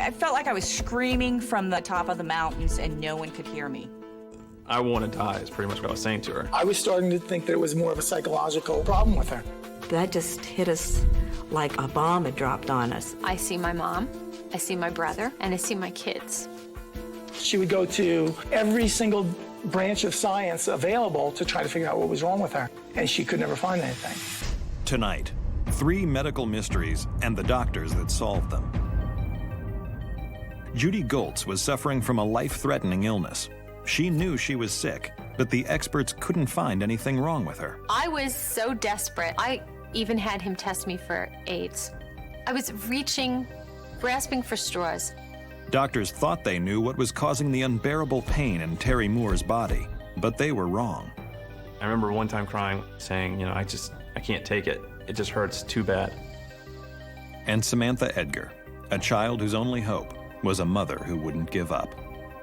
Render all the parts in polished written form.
I felt like I was screaming from the top of the mountains and no one could hear me. I want to die is pretty much what I was saying to her. I was starting to think that it was more of a psychological problem with her. That just hit us like a bomb had dropped on us. I see my mom, I see my brother, and I see my kids. She would go to every single branch of science available to try to figure out what was wrong with her, and she could never find anything. Tonight, 3 medical mysteries and the doctors that solved them. Judy Goltz was suffering from a life-threatening illness. She knew she was sick, but the experts couldn't find anything wrong with her. I was so desperate. I even had him test me for AIDS. I was grasping for straws. Doctors thought they knew what was causing the unbearable pain in Terry Moore's body, but they were wrong. I remember one time crying, saying, I can't take it. It just hurts too bad. And Samantha Edgar, a child whose only hope was a mother who wouldn't give up.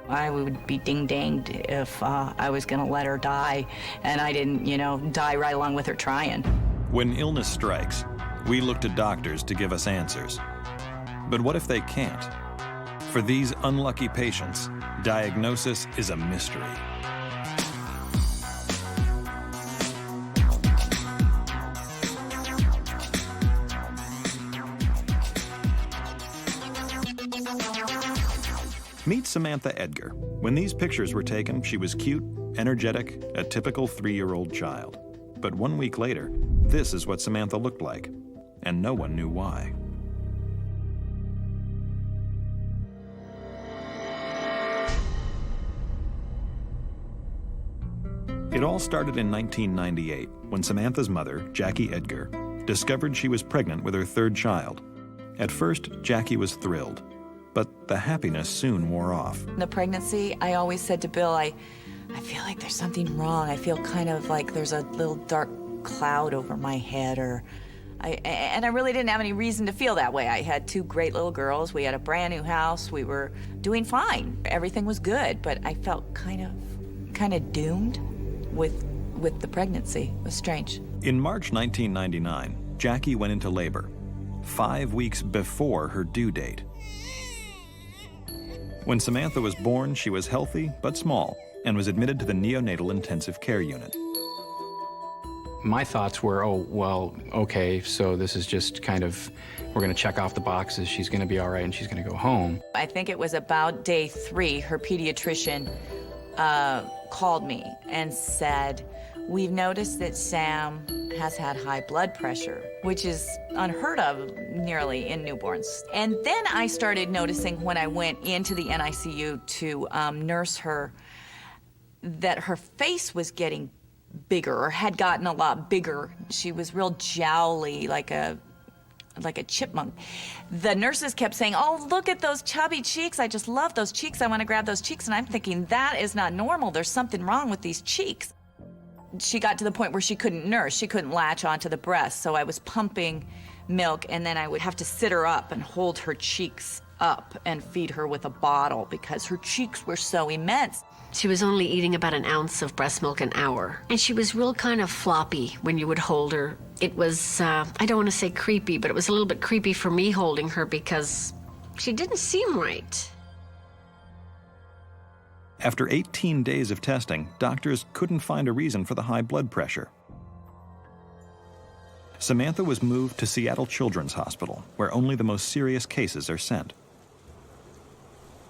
I would be ding-danged if I was gonna let her die and I didn't, die right along with her trying. When illness strikes, we look to doctors to give us answers. But what if they can't? For these unlucky patients, diagnosis is a mystery. Meet Samantha Edgar. When these pictures were taken, she was cute, energetic, a typical 3-year-old child. But 1 week later, this is what Samantha looked like, and no one knew why. It all started in 1998, when Samantha's mother, Jackie Edgar, discovered she was pregnant with her 3rd child. At first, Jackie was thrilled, but the happiness soon wore off. In the pregnancy, I always said to Bill, I feel like there's something wrong. I feel kind of like there's a little dark cloud over my head, and I really didn't have any reason to feel that way. I had 2 great little girls. We had a brand new house. We were doing fine. Everything was good, but I felt kind of doomed with the pregnancy. It was strange. In March 1999, Jackie went into labor, 5 weeks before her due date. When Samantha was born, she was healthy but small and was admitted to the neonatal intensive care unit. My thoughts were, oh, well, okay, so this is just kind of, we're gonna check off the boxes, she's gonna be all right and she's gonna go home. I think it was about day 3, her pediatrician called me and said, we've noticed that Sam has had high blood pressure, which is unheard of nearly in newborns. And then I started noticing when I went into the NICU to nurse her that her face was getting bigger, or had gotten a lot bigger. She was real jowly, like a chipmunk. The nurses kept saying, oh, look at those chubby cheeks. I just love those cheeks. I want to grab those cheeks. And I'm thinking, that is not normal. There's something wrong with these cheeks. She got to the point where she couldn't nurse. She couldn't latch onto the breast. So I was pumping milk, and then I would have to sit her up and hold her cheeks up and feed her with a bottle because her cheeks were so immense. She was only eating about an ounce of breast milk an hour. And she was real kind of floppy when you would hold her. It was, I don't want to say creepy, but it was a little bit creepy for me holding her because she didn't seem right. After 18 days of testing, doctors couldn't find a reason for the high blood pressure. Samantha was moved to Seattle Children's Hospital, where only the most serious cases are sent.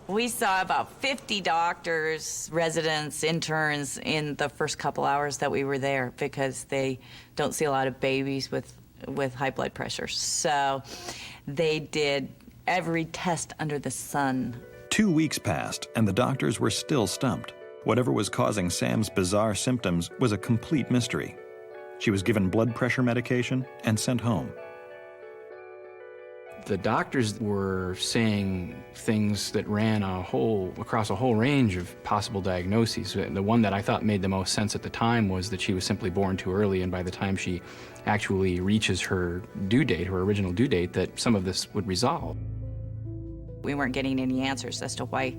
We saw about 50 doctors, residents, interns in the first couple hours that we were there because they don't see a lot of babies with high blood pressure. So they did every test under the sun. 2 weeks passed, and the doctors were still stumped. Whatever was causing Sam's bizarre symptoms was a complete mystery. She was given blood pressure medication and sent home. The doctors were saying things that ran across a whole range of possible diagnoses. The one that I thought made the most sense at the time was that she was simply born too early, and by the time she actually reaches her due date, her original due date, that some of this would resolve. We weren't getting any answers as to why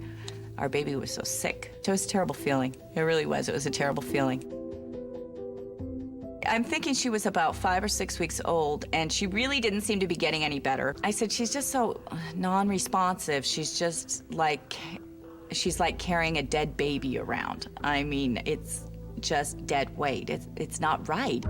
our baby was so sick. It was a terrible feeling. It really was. It was a terrible feeling. I'm thinking she was about 5 or 6 weeks old, and she really didn't seem to be getting any better. I said, she's just so non-responsive. She's just like, she's like carrying a dead baby around. I mean, it's just dead weight. It's not right.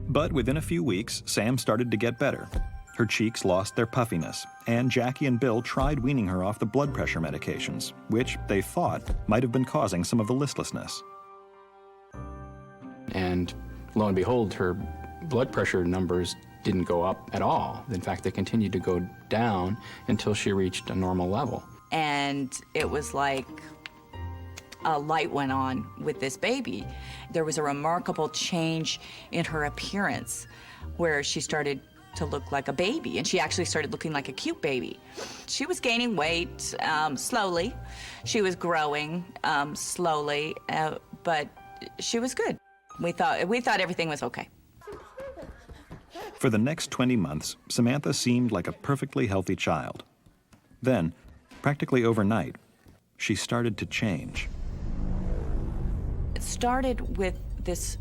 But within a few weeks, Sam started to get better. Her cheeks lost their puffiness, and Jackie and Bill tried weaning her off the blood pressure medications, which they thought might have been causing some of the listlessness. And lo and behold, her blood pressure numbers didn't go up at all. In fact, they continued to go down until she reached a normal level. And it was like a light went on with this baby. There was a remarkable change in her appearance where she started to look like a baby, and she actually started looking like a cute baby. She was gaining weight slowly. She was growing slowly, but she was good. We thought everything was okay. For the next 20 months, Samantha seemed like a perfectly healthy child. Then, practically overnight, she started to change. It started with this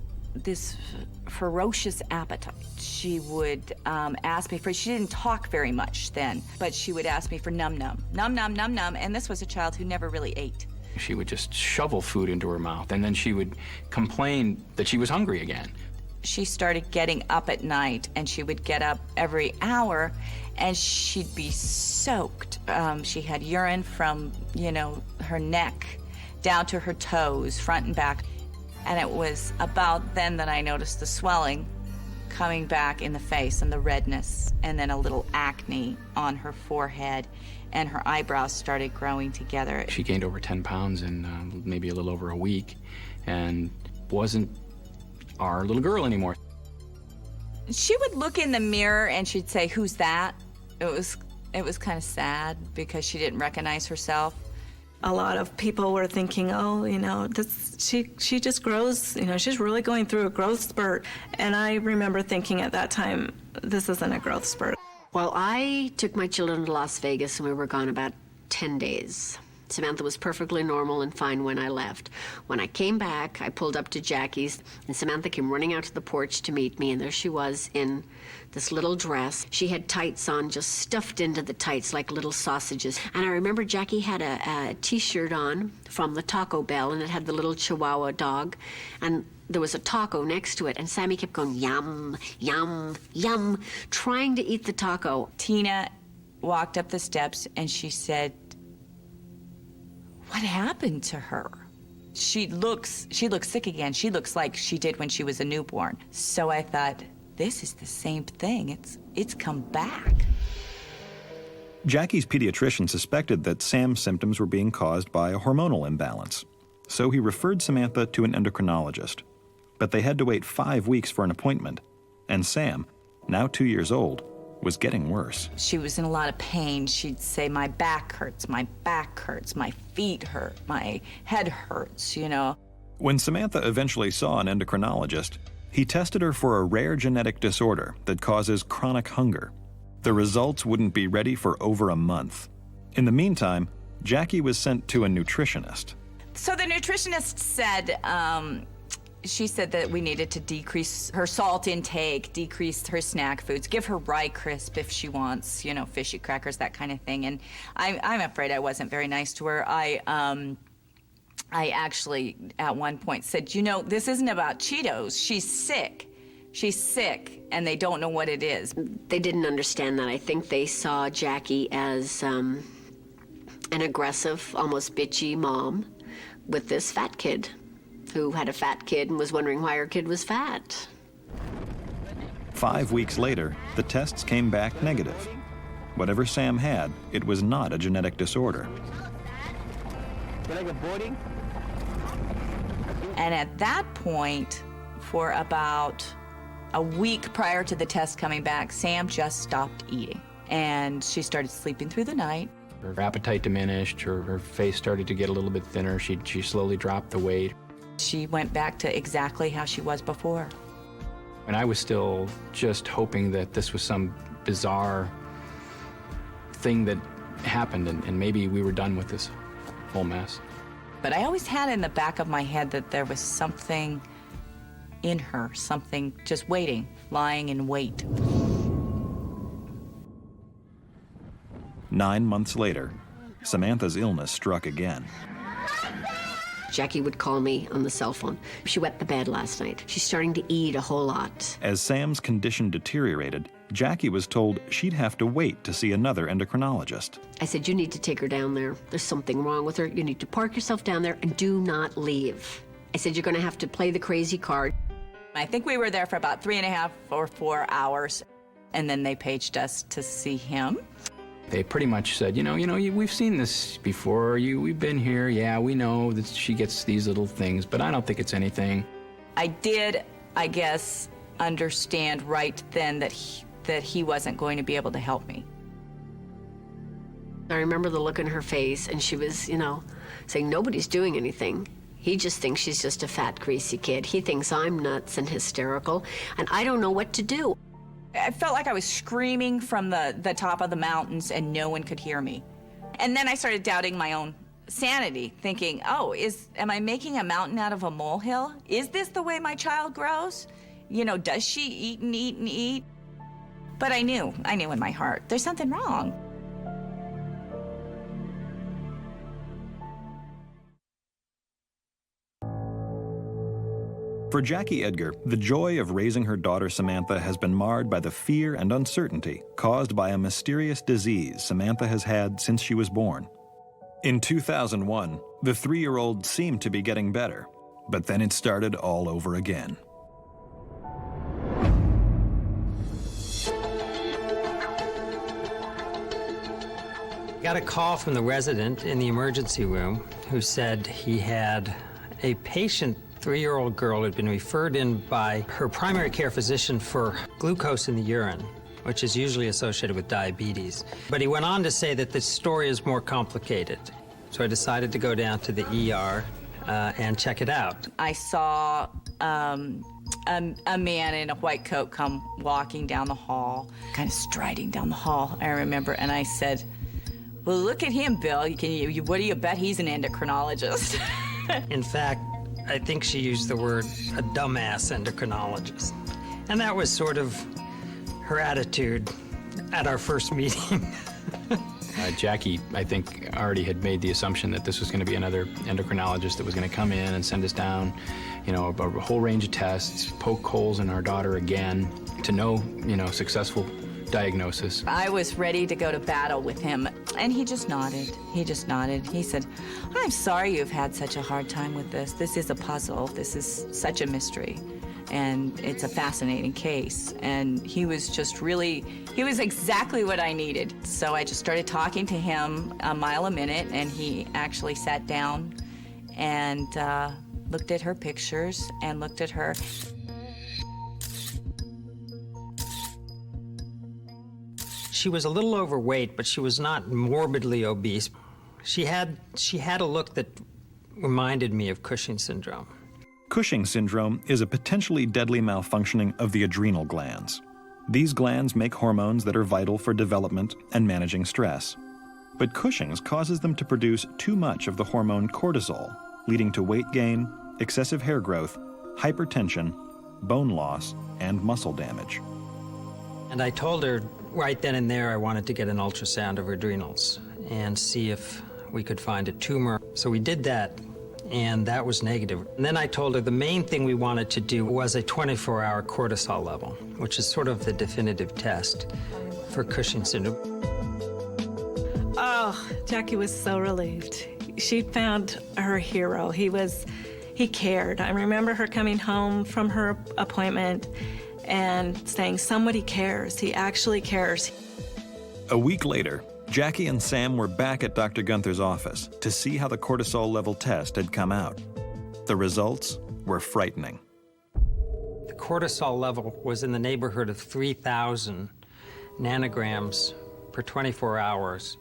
ferocious appetite. She would ask me for, she didn't talk very much then, but she would ask me for num-num, num-num, num-num, and this was a child who never really ate. She would just shovel food into her mouth, and then she would complain that she was hungry again. She started getting up at night, and she would get up every hour, and she'd be soaked. She had urine from, her neck down to her toes, front and back. And it was about then that I noticed the swelling coming back in the face and the redness, and then a little acne on her forehead, and her eyebrows started growing together. She gained over 10 pounds in maybe a little over a week, and wasn't our little girl anymore. She would look in the mirror and she'd say, "Who's that?" It was kind of sad because she didn't recognize herself. A lot of people were thinking, oh, she just grows, she's really going through a growth spurt. And I remember thinking at that time, this isn't a growth spurt. Well, I took my children to Las Vegas, and we were gone about 10 days. Samantha was perfectly normal and fine when I left. When I came back, I pulled up to Jackie's, and Samantha came running out to the porch to meet me, and there she was in this little dress. She had tights on, just stuffed into the tights like little sausages. And I remember Jackie had a T-shirt on from the Taco Bell, and it had the little Chihuahua dog, and there was a taco next to it, and Sammy kept going, yum, yum, yum, trying to eat the taco. Tina walked up the steps, and she said, "What happened to her?" She looks sick again. She looks like she did when she was a newborn. So I thought, this is the same thing. It's come back. Jackie's pediatrician suspected that Sam's symptoms were being caused by a hormonal imbalance, so he referred Samantha to an endocrinologist. But they had to wait 5 weeks for an appointment, and Sam, now 2 years old, was getting worse. She was in a lot of pain. She'd say, "My back hurts, my back hurts, my feet hurt, my head hurts," When Samantha eventually saw an endocrinologist, he tested her for a rare genetic disorder that causes chronic hunger. The results wouldn't be ready for over a month. In the meantime, Jackie was sent to a nutritionist. So the nutritionist said, she said that we needed to decrease her salt intake, decrease her snack foods, give her rye crisp if she wants, fishy crackers, that kind of thing. And I'm afraid I wasn't very nice to her. I actually, at one point, said, this isn't about Cheetos. She's sick. She's sick, and they don't know what it is. They didn't understand that. I think they saw Jackie as an aggressive, almost bitchy mom with this fat kid who had a fat kid and was wondering why her kid was fat. 5 weeks later, the tests came back negative. Whatever Sam had, it was not a genetic disorder. And at that point, for about a week prior to the test coming back, Sam just stopped eating. And she started sleeping through the night. Her appetite diminished, her face started to get a little bit thinner, she slowly dropped the weight. She went back to exactly how she was before. And I was still just hoping that this was some bizarre thing that happened, and maybe we were done with this whole mess. But I always had in the back of my head that there was something in her, something just waiting, lying in wait. 9 months later, Samantha's illness struck again. Jackie would call me on the cell phone. She wet the bed last night. She's starting to eat a whole lot. As Sam's condition deteriorated, Jackie was told she'd have to wait to see another endocrinologist. I said, you need to take her down there. There's something wrong with her. You need to park yourself down there and do not leave. I said, you're going to have to play the crazy card. I think we were there for about 3.5 or 4 hours, and then they paged us to see him. They pretty much said, we've seen this before. We've been here. Yeah, we know that she gets these little things, but I don't think it's anything. I did, I guess, understand right then that he wasn't going to be able to help me. I remember the look in her face, and she was, saying, nobody's doing anything. He just thinks she's just a fat, greasy kid. He thinks I'm nuts and hysterical, and I don't know what to do. I felt like I was screaming from the top of the mountains and no one could hear me. And then I started doubting my own sanity, thinking, am I making a mountain out of a molehill? Is this the way my child grows? Does she eat and eat and eat? But I knew in my heart, there's something wrong. For Jackie Edgar, the joy of raising her daughter Samantha has been marred by the fear and uncertainty caused by a mysterious disease Samantha has had since she was born. In 2001, the 3-year-old seemed to be getting better, but then it started all over again. Got a call from the resident in the emergency room who said he had a patient 3-year-old girl who had been referred in by her primary care physician for glucose in the urine, which is usually associated with diabetes. But he went on to say that the story is more complicated. So I decided to go down to the ER and check it out. I saw a man in a white coat come walking down the hall, kind of striding down the hall, I remember, and I said, well, look at him, Bill. What do you bet he's an endocrinologist? In fact, I think she used the word a dumbass endocrinologist. And that was sort of her attitude at our first meeting. Jackie, I think, already had made the assumption that this was going to be another endocrinologist that was going to come in and send us down, a whole range of tests, poke holes in our daughter again, to no, successful diagnosis. I was ready to go to battle with him, and he just nodded. He said, I'm sorry you've had such a hard time with this. This is a puzzle. This is such a mystery, and it's a fascinating case. And he was exactly what I needed. So I just started talking to him a mile a minute, and he actually sat down and looked at her pictures and looked at her. She was a little overweight, but she was not morbidly obese. She had a look that reminded me of Cushing syndrome. Cushing syndrome is a potentially deadly malfunctioning of the adrenal glands. These glands make hormones that are vital for development and managing stress. But Cushing's causes them to produce too much of the hormone cortisol, leading to weight gain, excessive hair growth, hypertension, bone loss, and muscle damage. And I told her right then and there I wanted to get an ultrasound of her adrenals and see if we could find a tumor. So we did that, and that was negative. And then I told her the main thing we wanted to do was a 24-hour cortisol level, which is sort of the definitive test for Cushing syndrome. Oh, Jackie was so relieved. She found her hero. He cared. I remember her coming home from her appointment and saying, somebody cares. He actually cares. A week later, Jackie and Sam were back at Dr. Gunther's office to see how the cortisol level test had come out. The results were frightening. The cortisol level was in the neighborhood of 3,000 nanograms per 24 hours.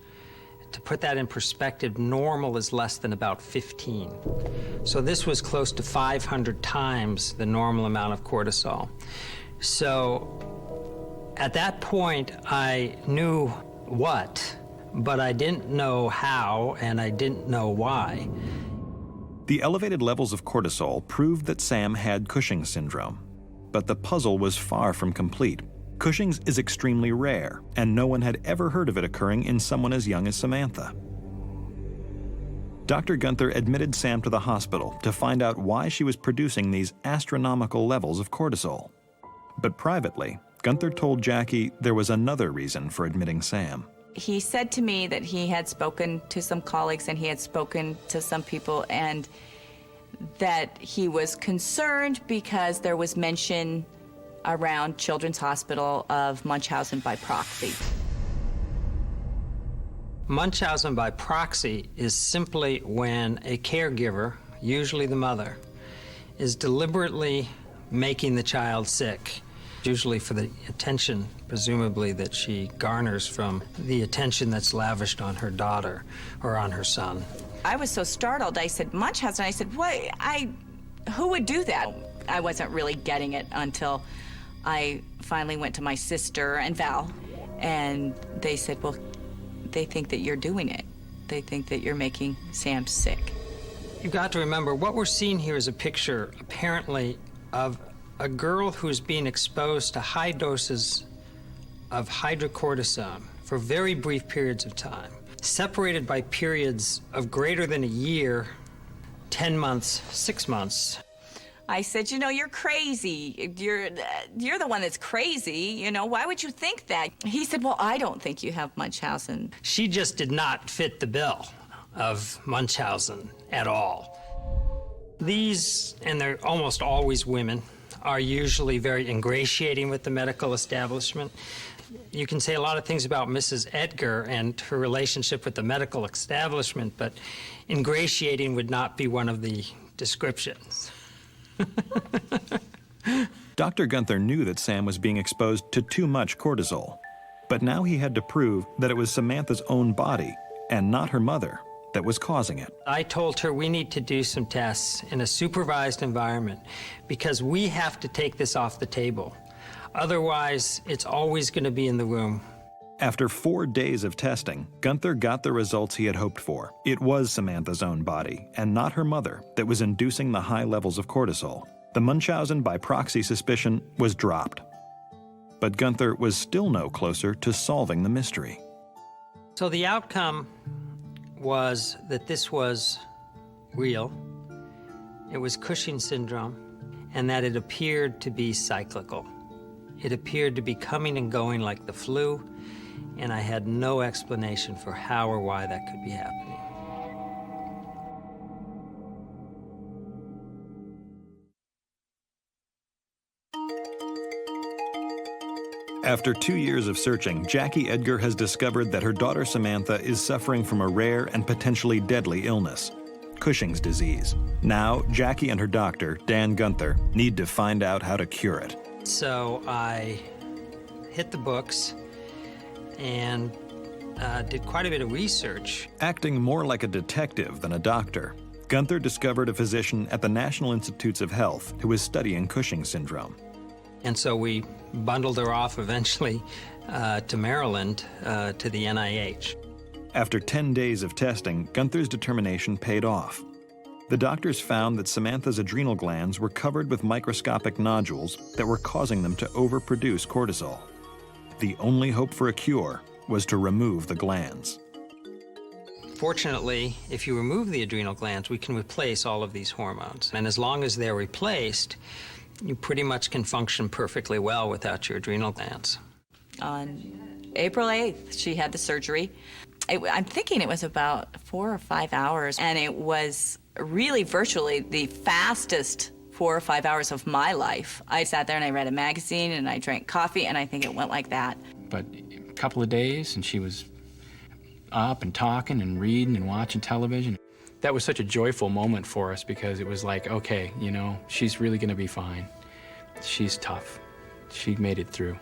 To put that in perspective, normal is less than about 15. So this was close to 500 times the normal amount of cortisol. So at that point, I knew what, but I didn't know how, and I didn't know why. The elevated levels of cortisol proved that Sam had Cushing's syndrome. But the puzzle was far from complete. Cushing's is extremely rare, and no one had ever heard of it occurring in someone as young as Samantha. Dr. Gunther admitted Sam to the hospital to find out why she was producing these astronomical levels of cortisol. But privately, Gunther told Jackie there was another reason for admitting Sam. He said to me that he had spoken to some colleagues and he had spoken to some people, and that he was concerned because there was mention around Children's Hospital of Munchausen by proxy. Munchausen by proxy is simply when a caregiver, usually the mother, is deliberately making the child sick, usually for the attention, presumably, that she garners from the attention that's lavished on her daughter or on her son. I was so startled. I said, Munchausen? I said, what? Who would do that? I wasn't really getting it until I finally went to my sister and Val, and they said, well, they think that you're doing it. They think that you're making Sam sick. You've got to remember, what we're seeing here is a picture, apparently, of a girl who's being exposed to high doses of hydrocortisone for very brief periods of time, separated by periods of greater than a year, 10 months, 6 months. I said, you know, you're crazy. You're the one that's crazy. You know, why would you think that? He said, well, I don't think you have Munchausen. She just did not fit the bill of Munchausen at all. These, and they're almost always women, are usually very ingratiating with the medical establishment. You can say a lot of things about Mrs. Edgar and her relationship with the medical establishment, but ingratiating would not be one of the descriptions. Dr. Gunther knew that Sam was being exposed to too much cortisol, but now he had to prove that it was Samantha's own body, and not her mother, that was causing it. I told her we need to do some tests in a supervised environment because we have to take this off the table. Otherwise, it's always going to be in the room. After 4 days of testing, Gunther got the results he had hoped for. It was Samantha's own body, and not her mother, that was inducing the high levels of cortisol. The Munchausen by proxy suspicion was dropped. But Gunther was still no closer to solving the mystery. So the outcome was that this was real, it was Cushing's syndrome, and that it appeared to be cyclical. It appeared to be coming and going like the flu, and I had no explanation for how or why that could be happening. After 2 years of searching, Jackie Edgar has discovered that her daughter Samantha is suffering from a rare and potentially deadly illness, Cushing's disease. Now, Jackie and her doctor, Dan Gunther, need to find out how to cure it. So I hit the books and did quite a bit of research. Acting more like a detective than a doctor, Gunther discovered a physician at the National Institutes of Health who was studying Cushing's syndrome. And so we bundled her off eventually to Maryland, to the NIH. After 10 days of testing, Gunther's determination paid off. The doctors found that Samantha's adrenal glands were covered with microscopic nodules that were causing them to overproduce cortisol. The only hope for a cure was to remove the glands. Fortunately, if you remove the adrenal glands, we can replace all of these hormones. And as long as they're replaced, you pretty much can function perfectly well without your adrenal glands. On April 8th, she had the surgery. I'm thinking it was about 4 or 5 hours, and it was really virtually the fastest 4 or 5 hours of my life. I sat there and I read a magazine and I drank coffee, and I think it went like that. But a couple of days, and she was up and talking and reading and watching television. That was such a joyful moment for us because it was like, okay, you know, she's really gonna be fine. She's tough. She made it through.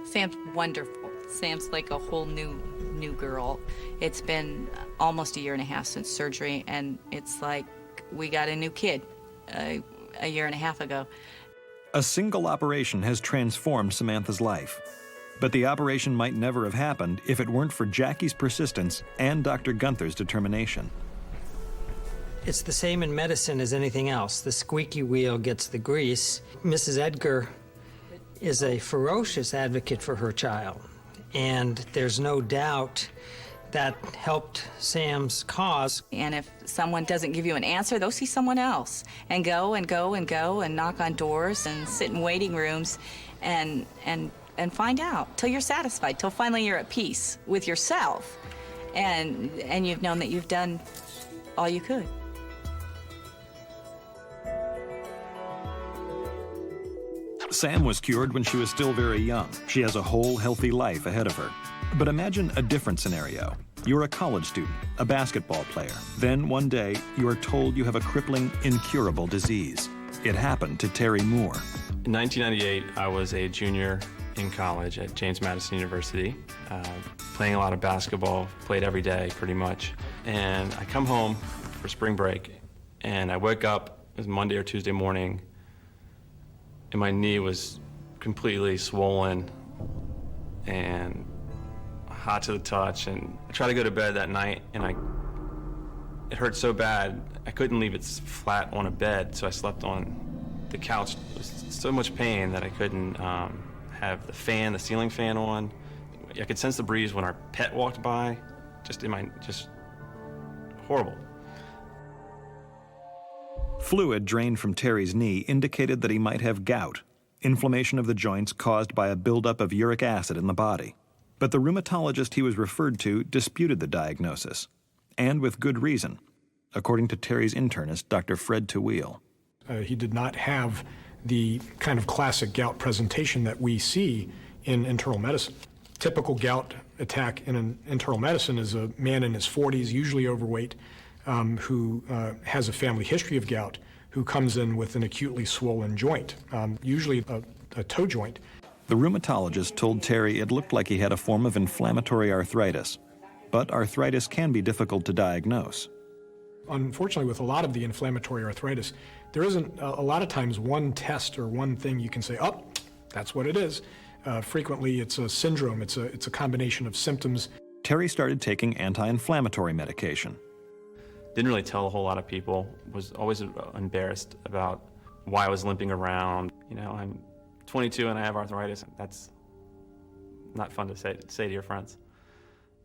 Sam's wonderful. Sam's like a whole new girl. It's been almost 1.5 years since surgery, and it's like we got a new kid a 1.5 years ago. A single operation has transformed Samantha's life. But the operation might never have happened if it weren't for Jackie's persistence and Dr. Gunther's determination. It's the same in medicine as anything else. The squeaky wheel gets the grease. Mrs. Edgar is a ferocious advocate for her child, and there's no doubt that helped Sam's cause. And if someone doesn't give you an answer, they'll see someone else and go and go and go and knock on doors and sit in waiting rooms and find out till you're satisfied, till finally you're at peace with yourself and you've known that you've done all you could. Sam was cured when she was still very young. She has a whole healthy life ahead of her. But imagine a different scenario. You're a college student, a basketball player. Then one day, you are told you have a crippling, incurable disease. It happened to Terry Moore. In 1998, I was a junior in college at James Madison University, playing a lot of basketball, played every day pretty much. And I come home for spring break, and I wake up, it was Monday or Tuesday morning, and my knee was completely swollen and hot to the touch. And I tried to go to bed that night, and it hurt so bad, I couldn't leave it flat on a bed, so I slept on the couch. It was so much pain that I couldn't have the ceiling fan on. I could sense the breeze when our pet walked by, just horrible. Fluid drained from Terry's knee indicated that he might have gout, inflammation of the joints caused by a buildup of uric acid in the body. But the rheumatologist he was referred to disputed the diagnosis, and with good reason, according to Terry's internist, Dr. Fred Teweel. He did not have the kind of classic gout presentation that we see in internal medicine. Typical gout attack in an internal medicine is a man in his 40s, usually overweight, who has a family history of gout, who comes in with an acutely swollen joint, usually a toe joint. The rheumatologist told Terry it looked like he had a form of inflammatory arthritis, but arthritis can be difficult to diagnose. Unfortunately, with a lot of the inflammatory arthritis, there isn't a lot of times one test or one thing you can say, oh, that's what it is. Frequently, it's a syndrome. It's a combination of symptoms. Terry started taking anti-inflammatory medication. Didn't really tell a whole lot of people. Was always embarrassed about why I was limping around. You know, I'm 22 and I have arthritis. That's not fun to say to your friends.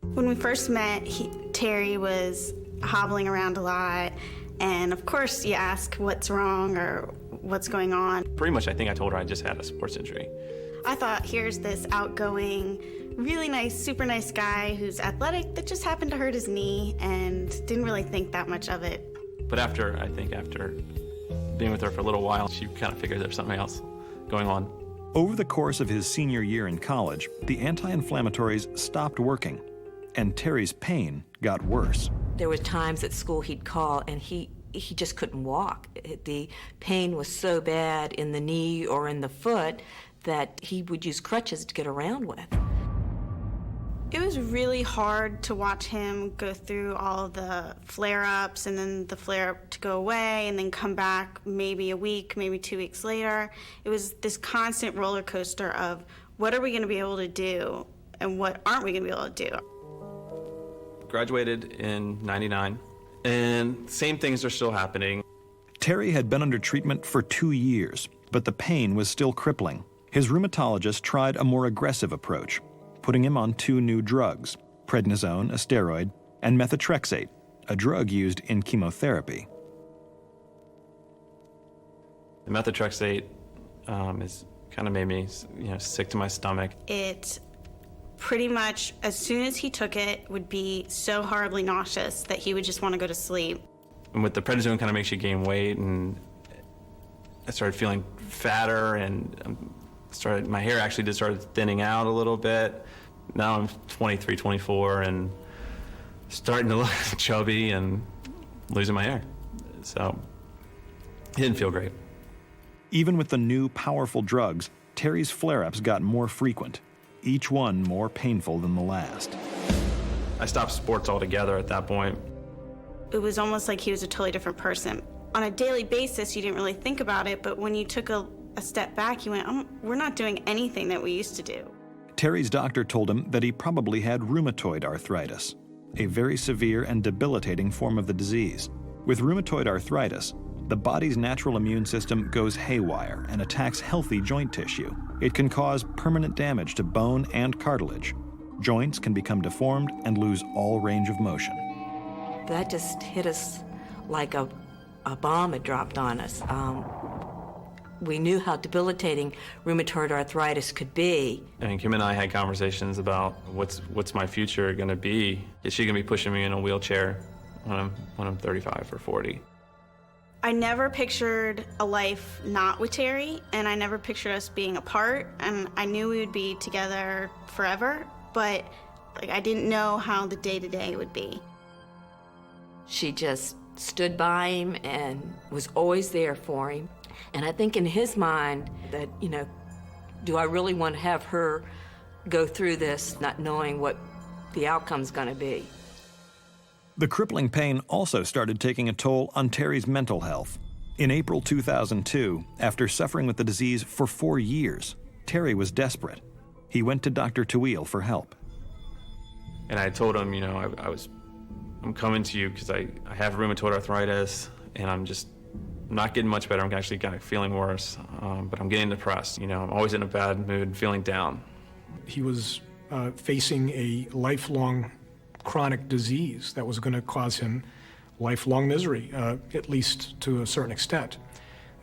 When we first met, Terry was hobbling around a lot, and of course you ask what's wrong or what's going on. Pretty much I think I told her I just had a sports injury. I thought, here's this outgoing, really nice, super nice guy who's athletic that just happened to hurt his knee and didn't really think that much of it. But after being with her for a little while, she kind of figured there's something else going on. Over the course of his senior year in college, the anti-inflammatories stopped working, and Terry's pain got worse. There were times at school he'd call and he just couldn't walk. The pain was so bad in the knee or in the foot that he would use crutches to get around with. It was really hard to watch him go through all the flare-ups and then the flare-up to go away and then come back maybe a week, maybe 2 weeks later. It was this constant roller coaster of what are we going to be able to do and what aren't we going to be able to do. Graduated in '99, and same things are still happening. Terry had been under treatment for 2 years, but the pain was still crippling. His rheumatologist tried a more aggressive approach, putting him on 2 new drugs, prednisone, a steroid, and methotrexate, a drug used in chemotherapy. The methotrexate is kind of made me, sick to my stomach. It pretty much, as soon as he took it, would be so horribly nauseous that he would just want to go to sleep. And with the prednisone, kind of makes you gain weight, and I started feeling fatter, and my hair actually just started thinning out a little bit. Now I'm 23, 24, and starting to look chubby and losing my hair. So it didn't feel great. Even with the new, powerful drugs, Terry's flare-ups got more frequent, each one more painful than the last. I stopped sports altogether at that point. It was almost like he was a totally different person. On a daily basis, you didn't really think about it, but when you took a step back, you went, we're not doing anything that we used to do. Terry's doctor told him that he probably had rheumatoid arthritis, a very severe and debilitating form of the disease. With rheumatoid arthritis, the body's natural immune system goes haywire and attacks healthy joint tissue. It can cause permanent damage to bone and cartilage. Joints can become deformed and lose all range of motion. That just hit us like a bomb had dropped on us. We knew how debilitating rheumatoid arthritis could be. And Kim and I had conversations about what's my future going to be. Is she going to be pushing me in a wheelchair when I'm 35 or 40? I never pictured a life not with Terry, and I never pictured us being apart, and I knew we would be together forever, but I didn't know how the day-to-day would be. She just stood by him and was always there for him. And I think in his mind that, do I really want to have her go through this not knowing what the outcome's going to be? The crippling pain also started taking a toll on Terry's mental health. In April 2002, after suffering with the disease for 4 years, Terry was desperate. He went to Dr. Tawil for help. And I told him, I'm coming to you because I have rheumatoid arthritis, and I'm not getting much better. I'm actually kind of feeling worse, but I'm getting depressed. I'm always in a bad mood, feeling down. He was facing a lifelong chronic disease that was going to cause him lifelong misery, at least to a certain extent,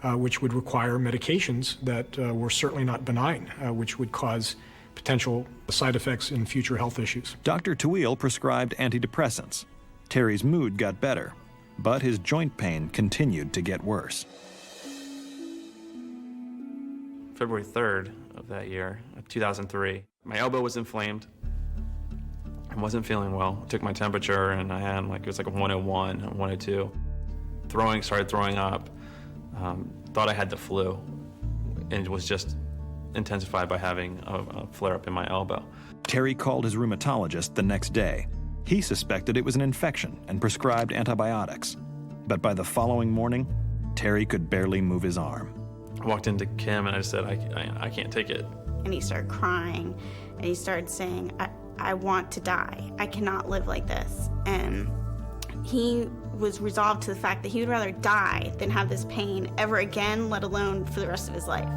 which would require medications that were certainly not benign, which would cause potential side effects in future health issues. Dr. Tawil prescribed antidepressants. Terry's mood got better, but his joint pain continued to get worse. February 3rd of that year, 2003, my elbow was inflamed. I wasn't feeling well. I took my temperature and I had it was like a 101, a 102. Started throwing up. Thought I had the flu, and it was just intensified by having a flare-up in my elbow. Terry called his rheumatologist the next day. He suspected it was an infection and prescribed antibiotics. But by the following morning, Terry could barely move his arm. I walked into Kim and I said, I can't take it. And he started crying, and he started saying, I want to die. I cannot live like this. And he was resolved to the fact that he would rather die than have this pain ever again, let alone for the rest of his life.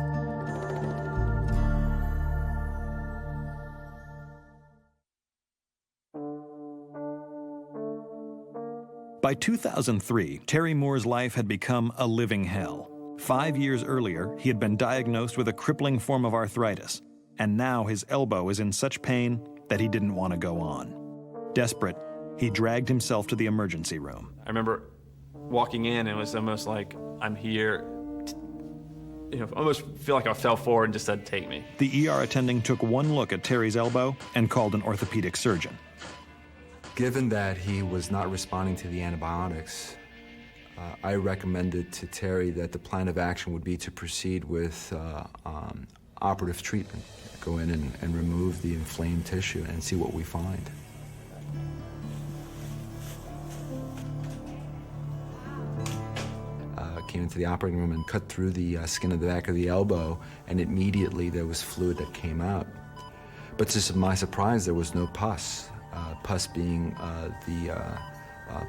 By 2003, Terry Moore's life had become a living hell. 5 years earlier, he had been diagnosed with a crippling form of arthritis, and now his elbow is in such pain that he didn't want to go on. Desperate, he dragged himself to the emergency room. I remember walking in, and it was almost like, I'm here. Almost feel like I fell forward and just said, take me. The ER attending took one look at Terry's elbow and called an orthopedic surgeon. Given that he was not responding to the antibiotics, I recommended to Terry that the plan of action would be to proceed with operative treatment. Go in and remove the inflamed tissue and see what we find. Came into the operating room and cut through the skin of the back of the elbow, and immediately there was fluid that came out. But to my surprise, there was no pus. Pus being the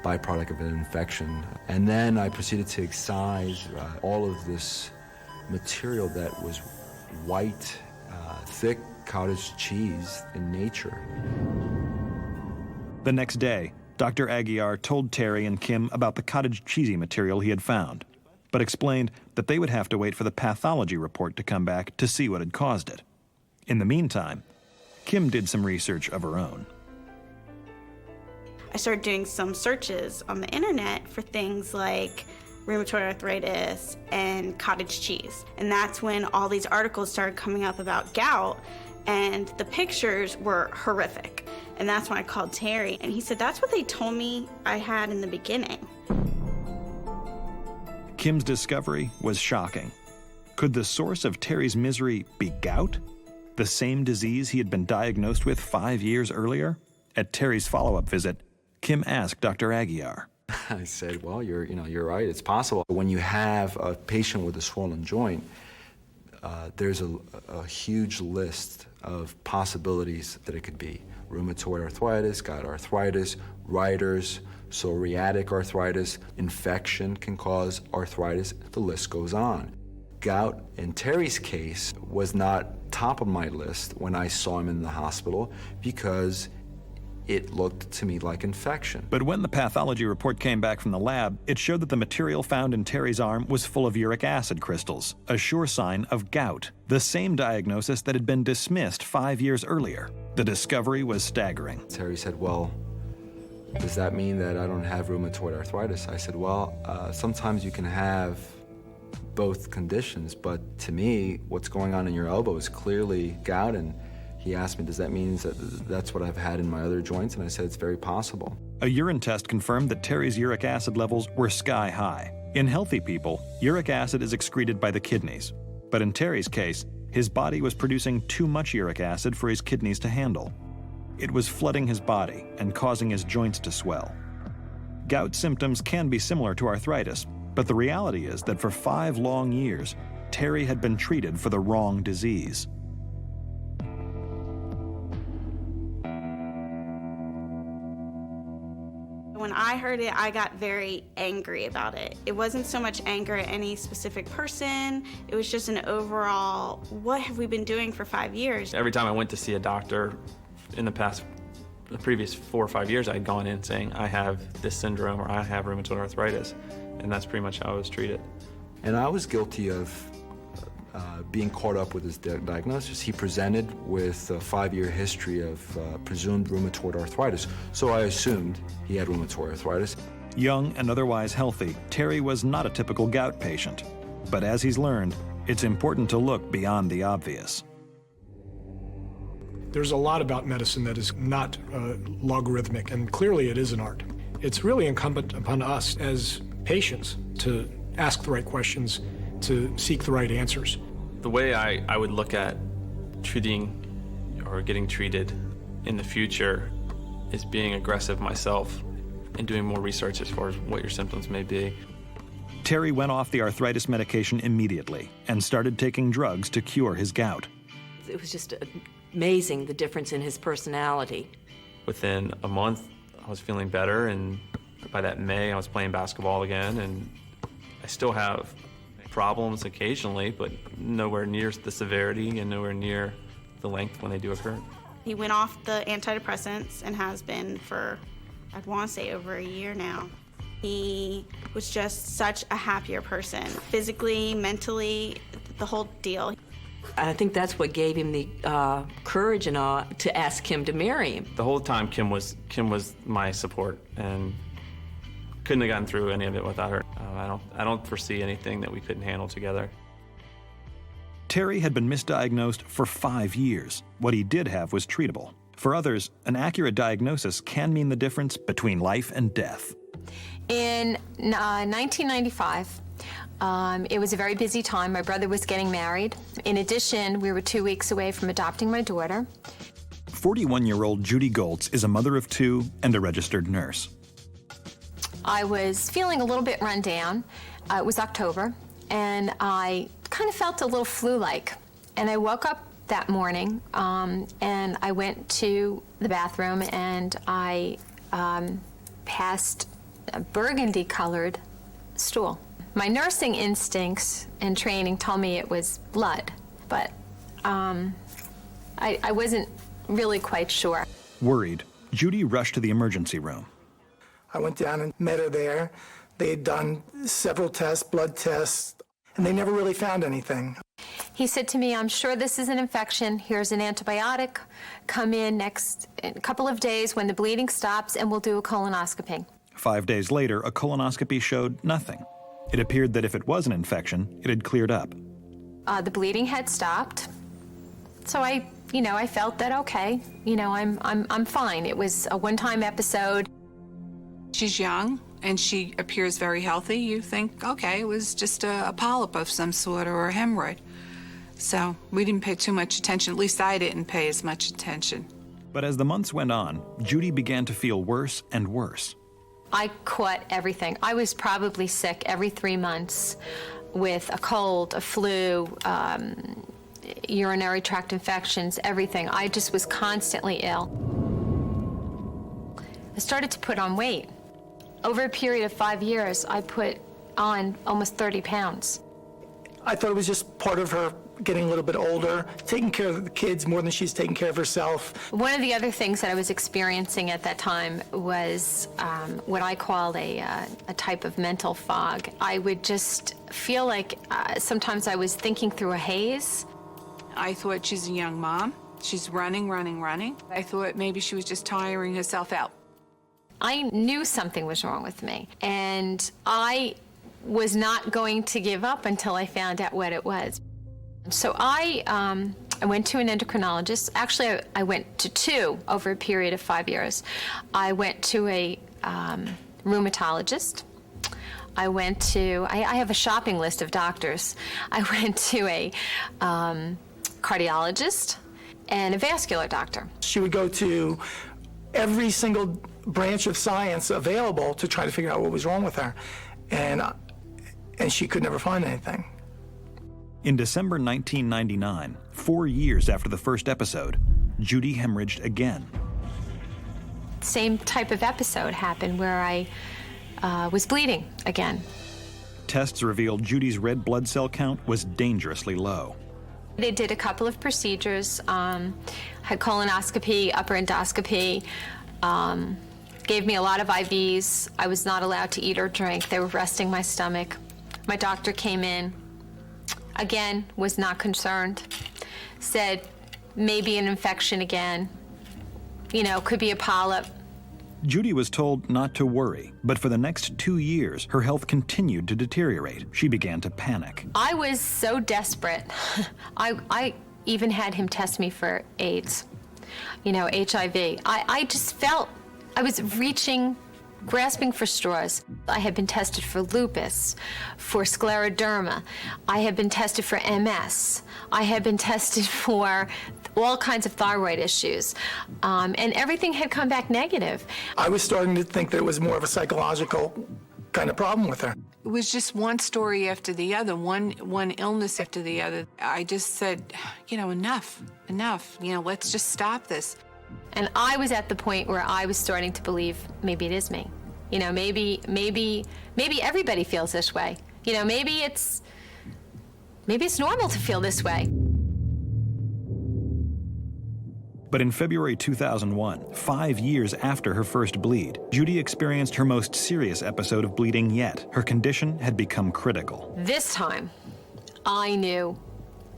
byproduct of an infection. And then I proceeded to excise all of this material that was white, thick cottage cheese in nature. The next day, Dr. Aguiar told Terry and Kim about the cottage cheesy material he had found, but explained that they would have to wait for the pathology report to come back to see what had caused it. In the meantime, Kim did some research of her own. I started doing some searches on the internet for things like rheumatoid arthritis and cottage cheese. And that's when all these articles started coming up about gout, and the pictures were horrific. And that's when I called Terry, and he said, that's what they told me I had in the beginning. Kim's discovery was shocking. Could the source of Terry's misery be gout? The same disease he had been diagnosed with 5 years earlier? At Terry's follow-up visit, Kim asked Dr. Aguiar. I said, well, you're right, it's possible. When you have a patient with a swollen joint, there's a huge list of possibilities that it could be. Rheumatoid arthritis, gout arthritis, Reiter's, psoriatic arthritis, infection can cause arthritis, the list goes on. Gout, in Terry's case, was not top of my list when I saw him in the hospital because it looked to me like infection. But when the pathology report came back from the lab, it showed that the material found in Terry's arm was full of uric acid crystals, a sure sign of gout, the same diagnosis that had been dismissed 5 years earlier. The discovery was staggering. Terry said, well, does that mean that I don't have rheumatoid arthritis? I said, well, sometimes you can have both conditions, but to me, what's going on in your elbow is clearly gout. And he asked me, does that mean that that's what I've had in my other joints? And I said, it's very possible. A urine test confirmed that Terry's uric acid levels were sky high. In healthy people, uric acid is excreted by the kidneys. But in Terry's case, his body was producing too much uric acid for his kidneys to handle. It was flooding his body and causing his joints to swell. Gout symptoms can be similar to arthritis, but the reality is that for 5 long years, Terry had been treated for the wrong disease. When I heard it, I got very angry about it. It wasn't so much anger at any specific person. It was just an overall, what have we been doing for 5 years? Every time I went to see a doctor in the previous 4 or 5 years, I'd gone in saying, I have this syndrome or I have rheumatoid arthritis. And that's pretty much how I was treated. And I was guilty of being caught up with his diagnosis. He presented with a 5-year history of presumed rheumatoid arthritis, so I assumed he had rheumatoid arthritis. Young and otherwise healthy, Terry was not a typical gout patient. But as he's learned, it's important to look beyond the obvious. There's a lot about medicine that is not logarithmic, and clearly it is an art. It's really incumbent upon us as patients to ask the right questions, to seek the right answers. The way I would look at treating or getting treated in the future is being aggressive myself and doing more research as far as what your symptoms may be. Terry went off the arthritis medication immediately and started taking drugs to cure his gout. It was just amazing, the difference in his personality. Within a month, I was feeling better, and by that May, I was playing basketball again, and I still have problems occasionally, but nowhere near the severity and nowhere near the length when they do occur. He went off the antidepressants and has been for, I'd want to say, over a year now. He was just such a happier person, physically, mentally, the whole deal. I think that's what gave him the courage and to ask Kim to marry him. The whole time, Kim was my support, and couldn't have gotten through any of it without her. I don't foresee anything that we couldn't handle together. Terry had been misdiagnosed for 5 years. What he did have was treatable. For others, an accurate diagnosis can mean the difference between life and death. In 1995, it was a very busy time. My brother was getting married. In addition, we were 2 weeks away from adopting my daughter. 41-year-old Judy Goltz is a mother of 2 and a registered nurse. I was feeling a little bit run down. It was October, and I kind of felt a little flu-like. And I woke up that morning, and I went to the bathroom, and I passed a burgundy-colored stool. My nursing instincts and training told me it was blood, but I wasn't really quite sure. Worried, Judy rushed to the emergency room. I went down and met her there. They had done several tests, blood tests, and they never really found anything. He said to me, I'm sure this is an infection. Here's an antibiotic. Come in in a couple of days when the bleeding stops, and we'll do a colonoscopy. 5 days later, a colonoscopy showed nothing. It appeared that if it was an infection, it had cleared up. The bleeding had stopped. So I felt that, okay, I'm fine. It was a one-time episode. She's young, and she appears very healthy. You think, okay, it was just a polyp of some sort or a hemorrhoid. So we didn't pay too much attention. At least I didn't pay as much attention. But as the months went on, Judy began to feel worse and worse. I caught everything. I was probably sick every 3 months. with a cold, a flu, urinary tract infections, everything. I just was constantly ill. I started to put on weight. Over a period of 5 years, I put on almost 30 pounds. I thought it was just part of her getting a little bit older, taking care of the kids more than she's taking care of herself. One of the other things that I was experiencing at that time was what I call a type of mental fog. I would just feel like sometimes I was thinking through a haze. I thought she's a young mom. She's running. I thought maybe she was just tiring herself out. I knew something was wrong with me, and I was not going to give up until I found out what it was. So I went to an endocrinologist. Actually, I went to two over a period of 5 years. I went to a rheumatologist. I went to, I have a shopping list of doctors. I went to a cardiologist and a vascular doctor. She would go to every single branch of science available to try to figure out what was wrong with her. And she could never find anything. In December 1999, 4 years after the first episode, Judy hemorrhaged again. Same type of episode happened where I was bleeding again. Tests revealed Judy's red blood cell count was dangerously low. They did a couple of procedures, had colonoscopy, upper endoscopy, gave me a lot of IVs. I was not allowed to eat or drink. They were resting my stomach. My doctor came in, again, was not concerned, said maybe an infection again, could be a polyp. Judy was told not to worry, but for the next 2 years, her health continued to deteriorate. She began to panic. I was so desperate. I even had him test me for AIDS, HIV. I just felt I was grasping for straws. I had been tested for lupus, for scleroderma. I had been tested for MS. I had been tested for all kinds of thyroid issues, and everything had come back negative. I was starting to think that it was more of a psychological kind of problem with her. It was just one story after the other, one illness after the other. I just said, enough, let's just stop this. And I was at the point where I was starting to believe maybe it is me. Maybe everybody feels this way. Maybe it's normal to feel this way. But in February 2001, 5 years after her first bleed, Judy experienced her most serious episode of bleeding yet. Her condition had become critical. This time, I knew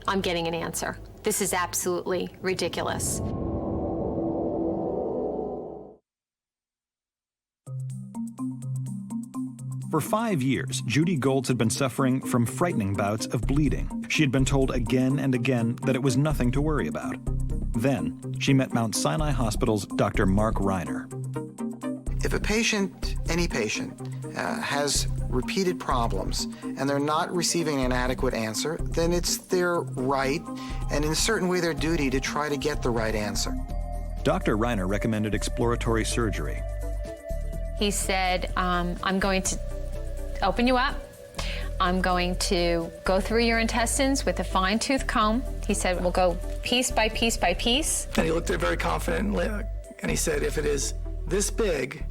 I'm getting an answer. This is absolutely ridiculous. For 5 years, Judy Goltz had been suffering from frightening bouts of bleeding. She had been told again and again that it was nothing to worry about. Then, she met Mount Sinai Hospital's Dr. Mark Reiner. If a patient, any patient, has repeated problems and they're not receiving an adequate answer, then it's their right and in a certain way their duty to try to get the right answer. Dr. Reiner recommended exploratory surgery. He said, I'm going to open you up. I'm going to go through your intestines with a fine-tooth comb. He said, we'll go piece by piece by piece. And he looked at it very confidently, and he said, if it is this big,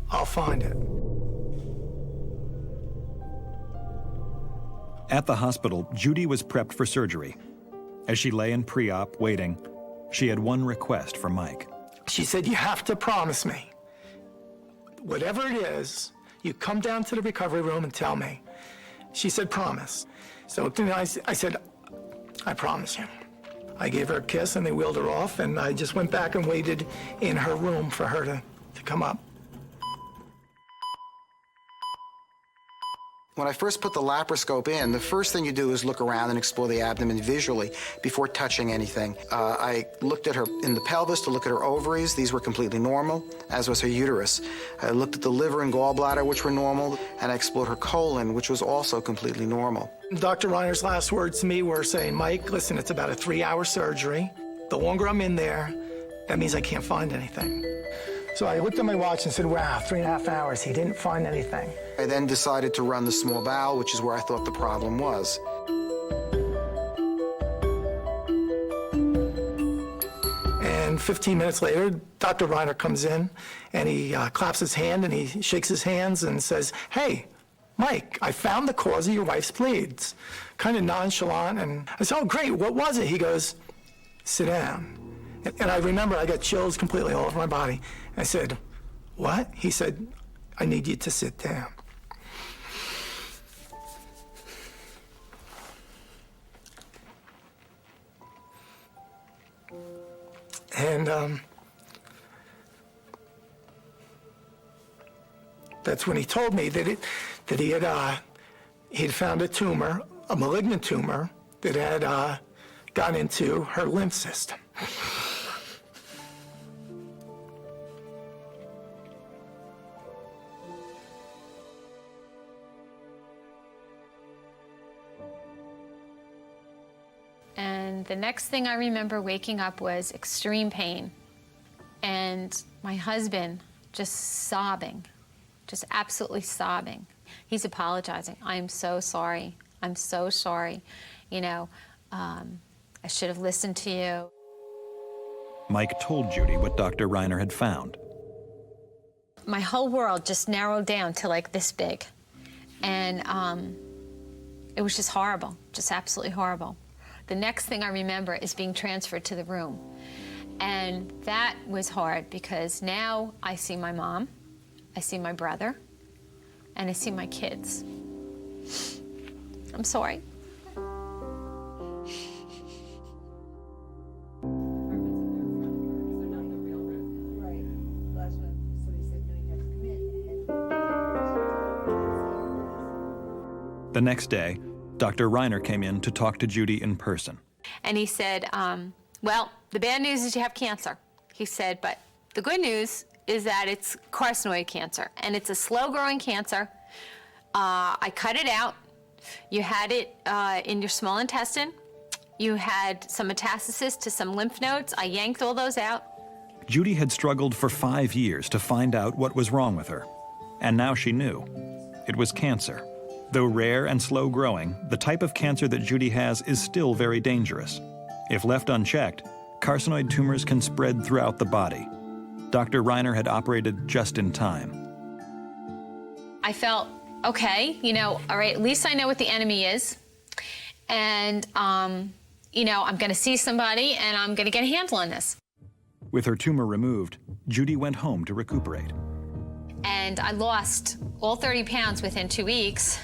I'll find it. At the hospital, Judy was prepped for surgery. As she lay in pre-op waiting, she had one request for Mike. She said, you have to promise me, whatever it is, you come down to the recovery room and tell me. She said, promise. So I said, I promise you. I gave her a kiss and they wheeled her off, and I just went back and waited in her room for her to come up. When I first put the laparoscope in, the first thing you do is look around and explore the abdomen visually before touching anything. I looked at her in the pelvis to look at her ovaries. These were completely normal, as was her uterus. I looked at the liver and gallbladder, which were normal, and I explored her colon, which was also completely normal. Dr. Reiner's last words to me were saying, Mike, listen, it's about a 3-hour surgery. The longer I'm in there, that means I can't find anything. So I looked at my watch and said, wow, 3.5 hours, he didn't find anything. I then decided to run the small bowel, which is where I thought the problem was. And 15 minutes later, Dr. Reiner comes in, and he claps his hand, and he shakes his hands and says, "Hey, Mike, I found the cause of your wife's bleeds." Kind of nonchalant, and I said, "Oh, great, what was it?" He goes, "Sit down." And I remember I got chills completely all over my body. I said, "What?" He said, "I need you to sit down." And that's when he told me that he had found a tumor, a malignant tumor, that had gone into her lymph system. And the next thing I remember waking up was extreme pain. And my husband just sobbing, just absolutely sobbing. He's apologizing. "I'm so sorry. I'm so sorry. You know, I should have listened to you." Mike told Judy what Dr. Reiner had found. My whole world just narrowed down to like this big. And it was just horrible, just absolutely horrible. The next thing I remember is being transferred to the room. And that was hard because now I see my mom, I see my brother, and I see my kids. I'm sorry. The next day, Dr. Reiner came in to talk to Judy in person. And he said, "Well, the bad news is you have cancer." He said, "But the good news is that it's carcinoid cancer, and it's a slow-growing cancer. I cut it out. You had it in your small intestine. You had some metastasis to some lymph nodes. I yanked all those out." Judy had struggled for 5 years to find out what was wrong with her. And now she knew. It was cancer. Though rare and slow-growing, the type of cancer that Judy has is still very dangerous. If left unchecked, carcinoid tumors can spread throughout the body. Dr. Reiner had operated just in time. I felt, okay, you know, all right, at least I know what the enemy is. And, you know, I'm going to see somebody and I'm going to get a handle on this. With her tumor removed, Judy went home to recuperate. And I lost all 30 pounds within 2 weeks.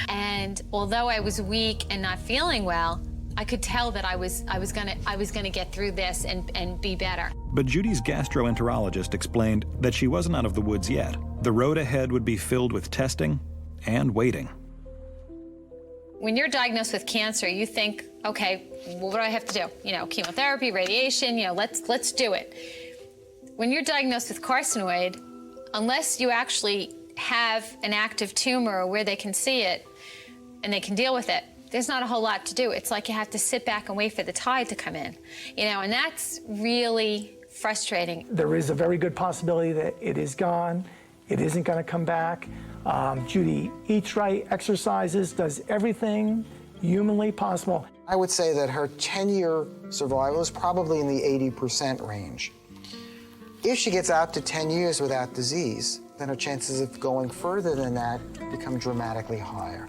And although I was weak and not feeling well, I could tell that I was gonna get through this and be better. But Judy's gastroenterologist explained that she wasn't out of the woods yet. The road ahead would be filled with testing and waiting. When you're diagnosed with cancer, you think, okay, well, what do I have to do? You know, chemotherapy, radiation, you know, let's do it. When you're diagnosed with carcinoid, unless you actually have an active tumor where they can see it and they can deal with it, there's not a whole lot to do. It's like you have to sit back and wait for the tide to come in, you know, and that's really frustrating. There is a very good possibility that it is gone. It isn't going to come back. Judy eats right, exercises, does everything humanly possible. I would say that her 10-year survival is probably in the 80% range. If she gets out to 10 years without disease, then her chances of going further than that become dramatically higher.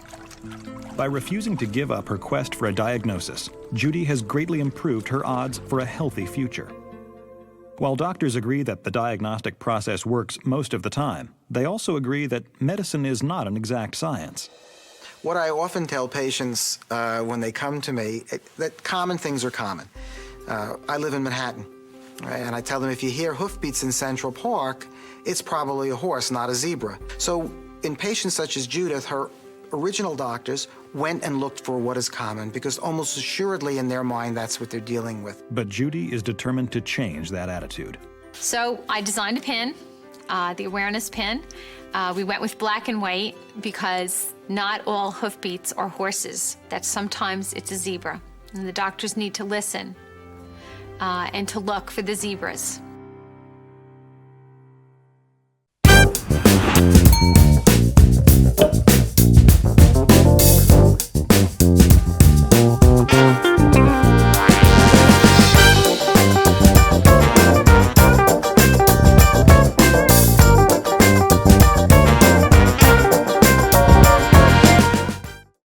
By refusing to give up her quest for a diagnosis, Judy has greatly improved her odds for a healthy future. While doctors agree that the diagnostic process works most of the time, they also agree that medicine is not an exact science. What I often tell patients when they come to me, that common things are common. I live in Manhattan, right? And I tell them if you hear hoofbeats in Central Park, it's probably a horse, not a zebra. So in patients such as Judith, her original doctors went and looked for what is common because almost assuredly in their mind that's what they're dealing with. But Judy is determined to change that attitude. So I designed a pin, the awareness pin. We went with black and white because not all hoofbeats are horses, that sometimes it's a zebra. And the doctors need to listen and to look for the zebras.